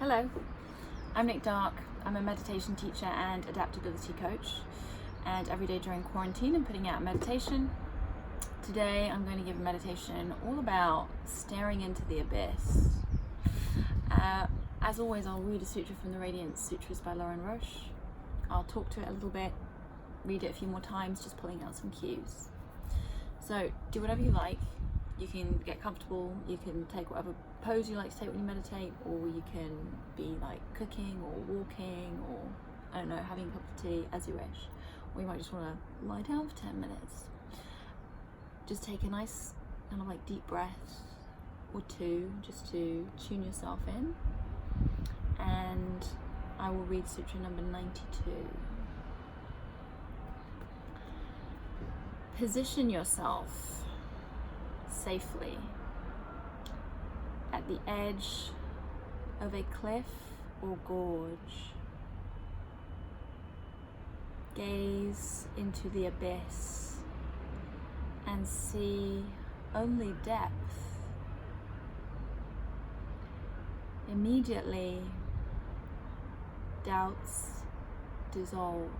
Hello, I'm Nick Dark. I'm a meditation teacher and adaptability coach, and every day during quarantine I'm putting out a meditation. Today I'm going to give a meditation all about staring into the abyss. As always, I'll read a sutra from the Radiant Sutras by Lauren Roche. I'll talk to it a little bit, read it a few more times, just pulling out some cues. So do whatever you like. You can get comfortable, you can take whatever pose you like to take when you meditate, or you can be like cooking or walking or, I don't know, having a cup of tea, as you wish. Or you might just want to lie down for 10 minutes. Just take a nice kind of like deep breath or two just to tune yourself in. And I will read sutra number 92. Position yourself safely at the edge of a cliff or gorge. Gaze into the abyss and see only depth. Immediately, doubts dissolve,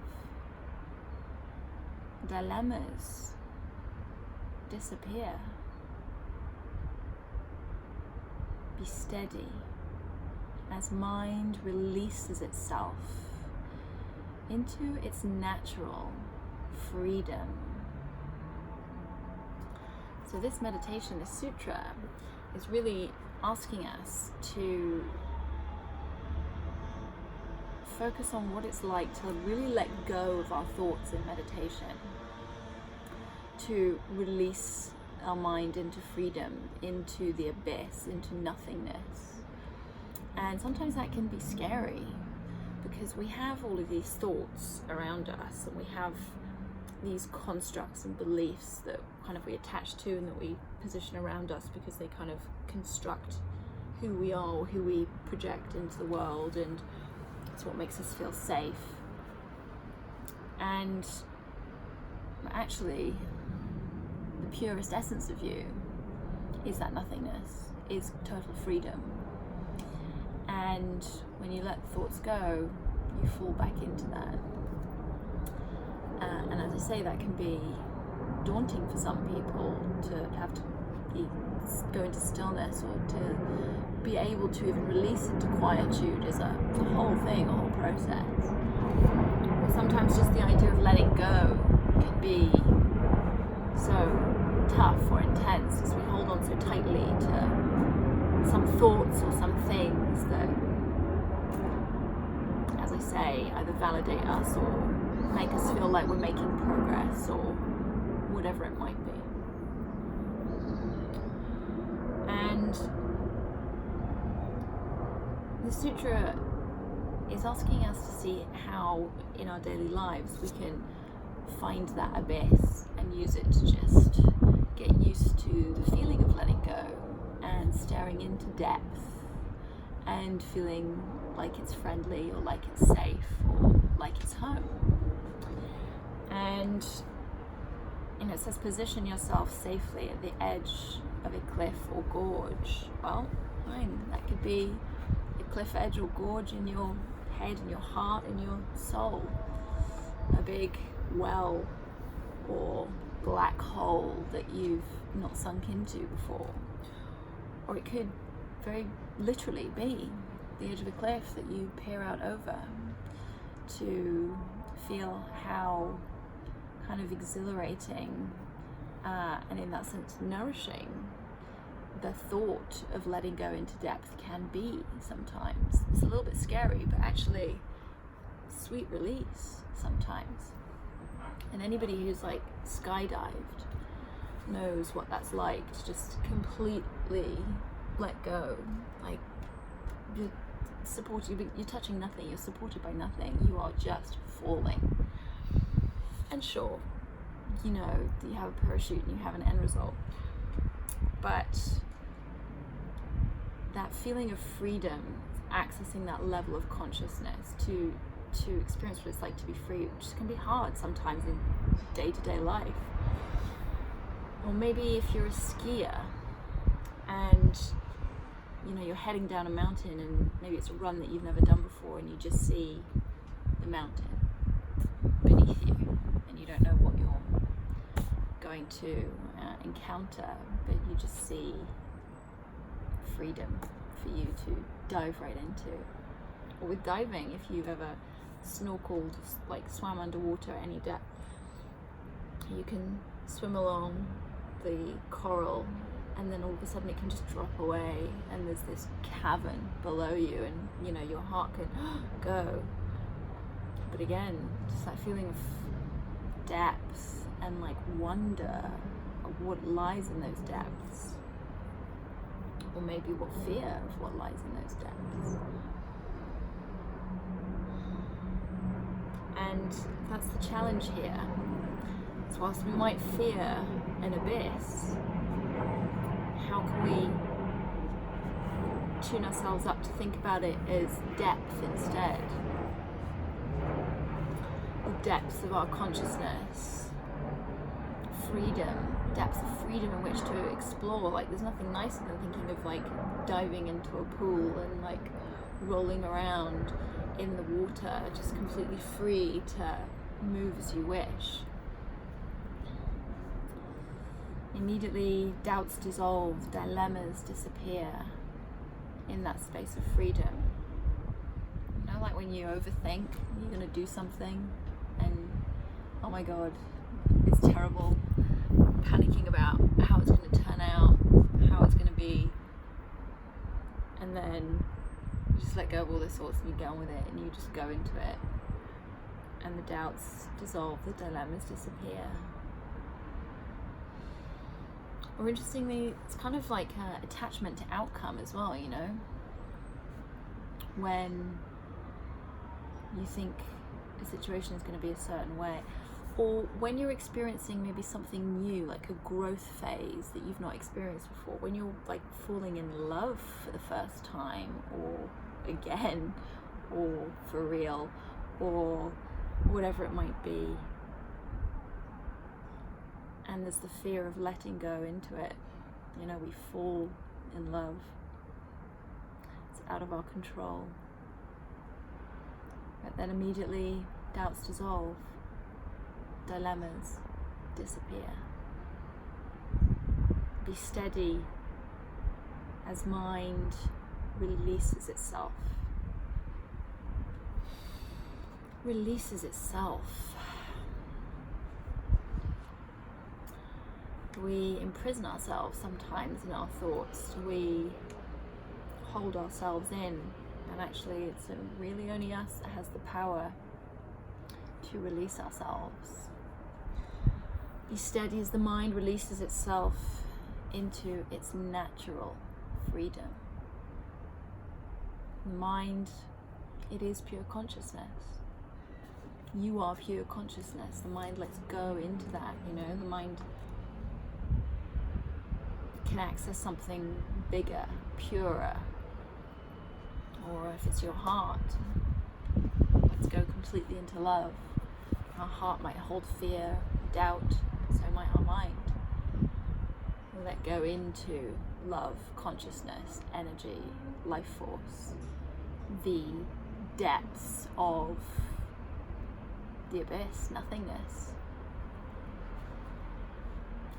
dilemmas disappear. Be steady as mind releases itself into its natural freedom. So this meditation, this sutra, is really asking us to focus on what it's like to really let go of our thoughts in meditation, to release our mind into freedom, into the abyss, into nothingness. And sometimes that can be scary because we have all of these thoughts around us, and we have these constructs and beliefs that kind of we attach to and that we position around us because they kind of construct who we are or who we project into the world, and it's what makes us feel safe. And actually, the purest essence of you is that nothingness, is total freedom. And when you let thoughts go, you fall back into that. And as I say, that can be daunting for some people, to have to go into stillness, or to be able to even release into quietude is a whole thing, a whole process. But sometimes just the idea of letting go can be so tough or intense because we hold on so tightly to some thoughts or some things that, as I say, either validate us or make us feel like we're making progress or whatever it might be. And the sutra is asking us to see how in our daily lives we can find that abyss and use it to just get used to the feeling of letting go and staring into depth and feeling like it's friendly or like it's safe or like it's home. And it says position yourself safely at the edge of a cliff or gorge. Well, fine, that could be a cliff edge or gorge in your head, in your heart, in your soul. A big well or black hole that you've not sunk into before. Or it could very literally be the edge of a cliff that you peer out over to feel how kind of exhilarating and in that sense nourishing the thought of letting go into depth can be sometimes. It's a little bit scary, but actually sweet release sometimes. And anybody who's like skydived knows what that's like, to just completely let go. Like you're touching nothing, you're supported by nothing, you are just falling. And sure, you know, you have a parachute and you have an end result, but that feeling of freedom, accessing that level of consciousness to experience what it's like to be free, which can be hard sometimes in day-to-day life. Or maybe if you're a skier and you're heading down a mountain, and maybe it's a run that you've never done before, and you just see the mountain beneath you, and you don't know what you're going to encounter, but you just see freedom for you to dive right into. Or with diving, if you've ever snorkeled, like swam underwater at any depth, you can swim along the coral, and then all of a sudden it can just drop away, and there's this cavern below you, and your heart can go. But again, just that feeling of depth and like wonder of what lies in those depths, or maybe what fear of what lies in those depths. And that's the challenge here. So whilst we might fear an abyss, how can we tune ourselves up to think about it as depth instead? The depths of our consciousness, freedom, depths of freedom in which to explore. Like, there's nothing nicer than thinking of like diving into a pool and like rolling around in the water, just completely free to move as you wish. Immediately, doubts dissolve, dilemmas disappear in that space of freedom. Like when you overthink, you're going to do something, and oh my god, it's terrible, panicking about how it's going to turn out, how it's going to be, and then you just let go of all those thoughts and you get on with it, and you just go into it, and the doubts dissolve, the dilemmas disappear. Or interestingly, it's kind of like attachment to outcome as well, when you think a situation is going to be a certain way, or when you're experiencing maybe something new, like a growth phase that you've not experienced before, when you're like falling in love for the first time, or again, or for real, or whatever it might be, and there's the fear of letting go into it. We fall in love, it's out of our control. But then immediately doubts dissolve, dilemmas disappear. Be steady as mind releases itself. Releases itself. We imprison ourselves sometimes in our thoughts. We hold ourselves in. And actually, it's really only us that has the power to release ourselves. Be steady as the mind releases itself into its natural freedom. The mind, it is pure consciousness. You are pure consciousness. The mind lets go into that, the mind can access something bigger, purer. Or if it's your heart, let's go completely into love. Our heart might hold fear, doubt, so might our mind. Let go into love, consciousness, energy, life force, the depths of the abyss, nothingness.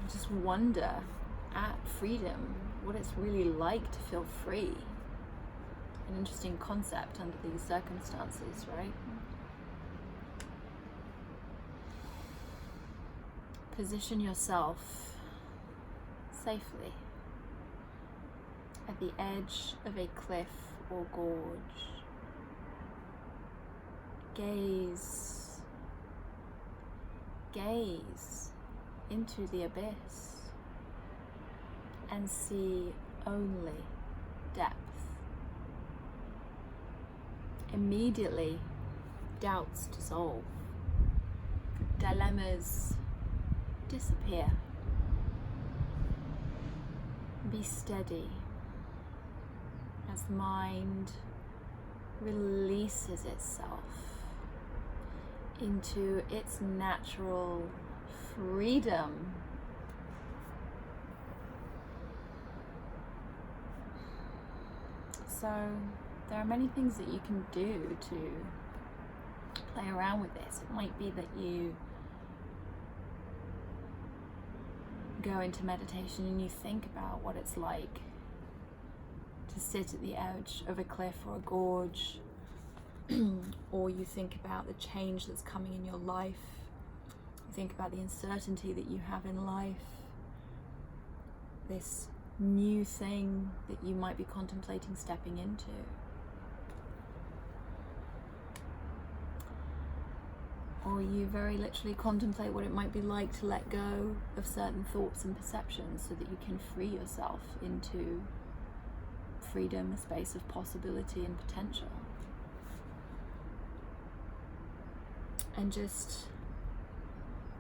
And just wonder at freedom, what it's really like to feel free. An interesting concept under these circumstances, right? Position yourself safely at the edge of a cliff or gorge. Gaze into the abyss and see only depth. Immediately, doubts dissolve, dilemmas disappear. Be steady as the mind releases itself into its natural freedom. so there are many things that you can do to play around with this. It might be that you go into meditation and you think about what it's like to sit at the edge of a cliff or a gorge, or you think about the change that's coming in your life. You think about the uncertainty that you have in life, this new thing that you might be contemplating stepping into. Or you very literally contemplate what it might be like to let go of certain thoughts and perceptions so that you can free yourself into freedom, a space of possibility and potential. And just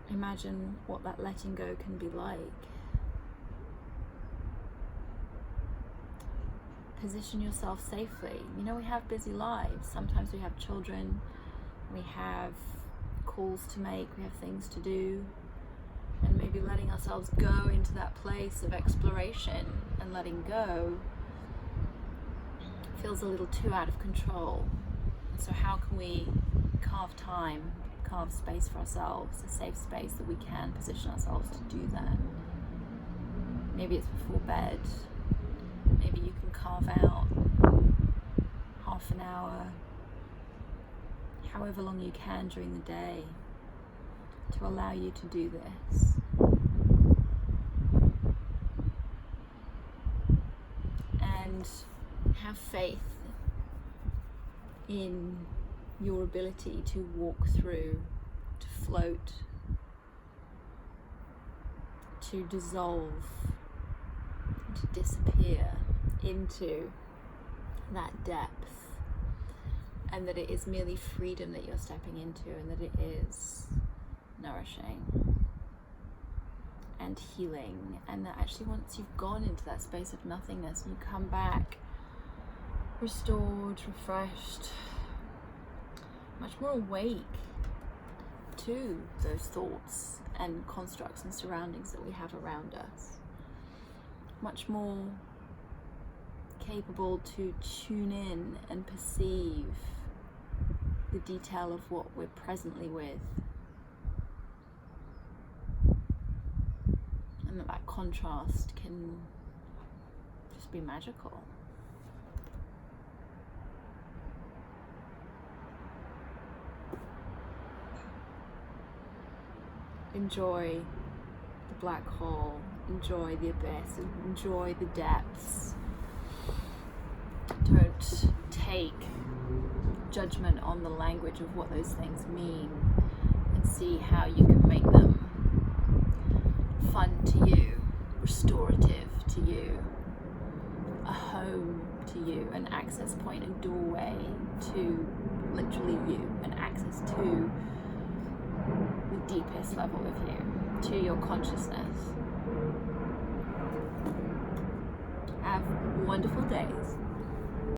imagine what that letting go can be like. Position yourself safely. You know, we have busy lives. Sometimes we have children, we have calls to make, we have things to do, and maybe letting ourselves go into that place of exploration and letting go feels a little too out of control. So how can we carve time, carve space for ourselves, a safe space that we can position ourselves to do that? Maybe it's before bed. Maybe you can carve out half an hour, however long you can during the day, to allow you to do this. And have faith in your ability to walk through, to float, to dissolve, to disappear into that depth, and that it is merely freedom that you're stepping into, and that it is nourishing and healing, and that actually once you've gone into that space of nothingness and you come back restored, refreshed, much more awake to those thoughts and constructs and surroundings that we have around us, much more capable to tune in and perceive the detail of what we're presently with, and that contrast can just be magical. Enjoy the black hole, enjoy the abyss, enjoy the depths. Don't take judgment on the language of what those things mean, and see how you can make them fun to you, restorative to you, a home to you, an access point, a doorway to literally you, an access to the deepest level of you, to your consciousness. Have wonderful days.